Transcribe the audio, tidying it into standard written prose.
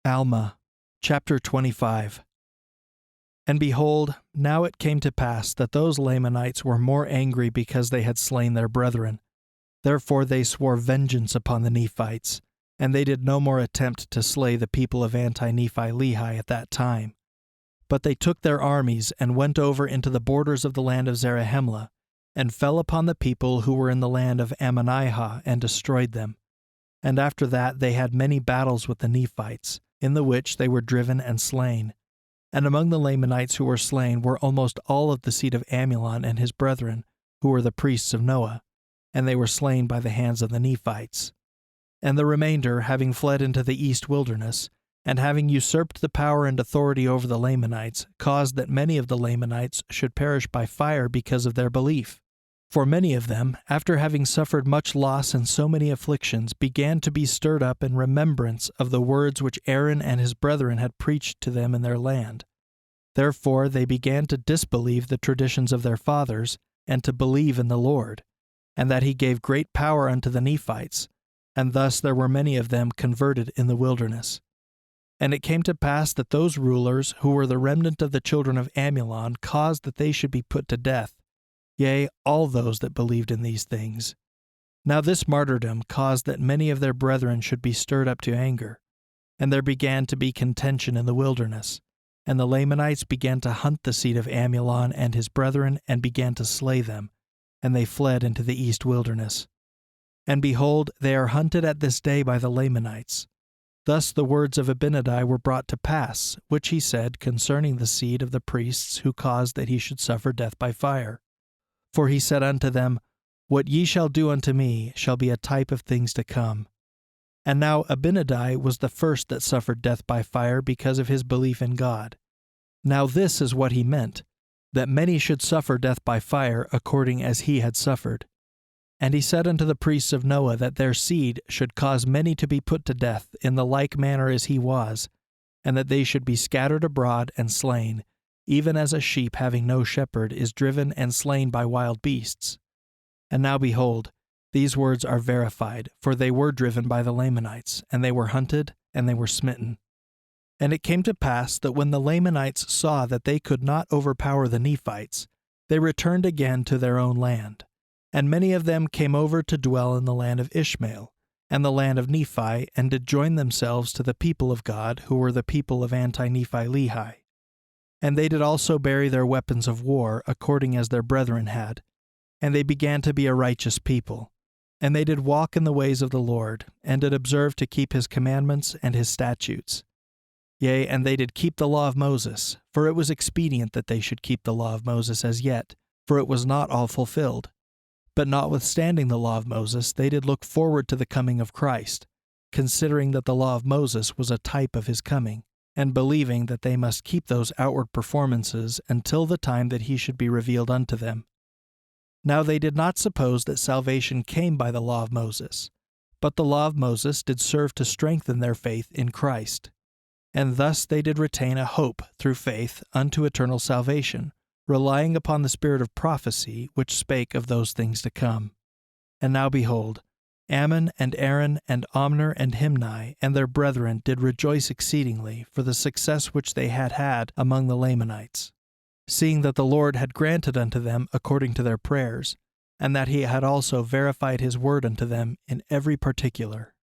Alma, chapter 25. And behold, now it came to pass that those Lamanites were more angry because they had slain their brethren. Therefore they swore vengeance upon the Nephites, and they did no more attempt to slay the people of Anti-Nephi-Lehi at that time. But they took their armies and went over into the borders of the land of Zarahemla, and fell upon the people who were in the land of Ammonihah, and destroyed them. And after that they had many battles with the Nephites, in the which they were driven and slain. And among the Lamanites who were slain were almost all of the seed of Amulon and his brethren, who were the priests of Noah, and they were slain by the hands of the Nephites. And the remainder, having fled into the east wilderness, and having usurped the power and authority over the Lamanites, caused that many of the Lamanites should perish by fire because of their belief. For many of them, after having suffered much loss and so many afflictions, began to be stirred up in remembrance of the words which Aaron and his brethren had preached to them in their land. Therefore they began to disbelieve the traditions of their fathers, and to believe in the Lord, and that he gave great power unto the Nephites, and thus there were many of them converted in the wilderness. And it came to pass that those rulers, who were the remnant of the children of Amulon, caused that they should be put to death, yea, all those that believed in these things. Now this martyrdom caused that many of their brethren should be stirred up to anger, and there began to be contention in the wilderness, and the Lamanites began to hunt the seed of Amulon and his brethren, and began to slay them, and they fled into the east wilderness. And behold, they are hunted at this day by the Lamanites. Thus the words of Abinadi were brought to pass, which he said concerning the seed of the priests who caused that he should suffer death by fire. For he said unto them, What ye shall do unto me shall be a type of things to come. And now Abinadi was the first that suffered death by fire because of his belief in God. Now this is what he meant, that many should suffer death by fire according as he had suffered. And he said unto the priests of Noah that their seed should cause many to be put to death in the like manner as he was, and that they should be scattered abroad and slain, even as a sheep having no shepherd is driven and slain by wild beasts. And now behold, these words are verified, for they were driven by the Lamanites, and they were hunted, and they were smitten. And it came to pass that when the Lamanites saw that they could not overpower the Nephites, they returned again to their own land. And many of them came over to dwell in the land of Ishmael, and the land of Nephi, and did join themselves to the people of God, who were the people of Anti-Nephi-Lehi. And they did also bury their weapons of war, according as their brethren had. And they began to be a righteous people. And they did walk in the ways of the Lord, and did observe to keep his commandments and his statutes. Yea, and they did keep the law of Moses, for it was expedient that they should keep the law of Moses as yet, for it was not all fulfilled. But notwithstanding the law of Moses, they did look forward to the coming of Christ, considering that the law of Moses was a type of his coming, and believing that they must keep those outward performances until the time that he should be revealed unto them. Now they did not suppose that salvation came by the law of Moses, but the law of Moses did serve to strengthen their faith in Christ. And thus they did retain a hope through faith unto eternal salvation, relying upon the spirit of prophecy which spake of those things to come. And now behold, Ammon and Aaron and Omner and Himni and their brethren did rejoice exceedingly for the success which they had had among the Lamanites, seeing that the Lord had granted unto them according to their prayers, and that he had also verified his word unto them in every particular.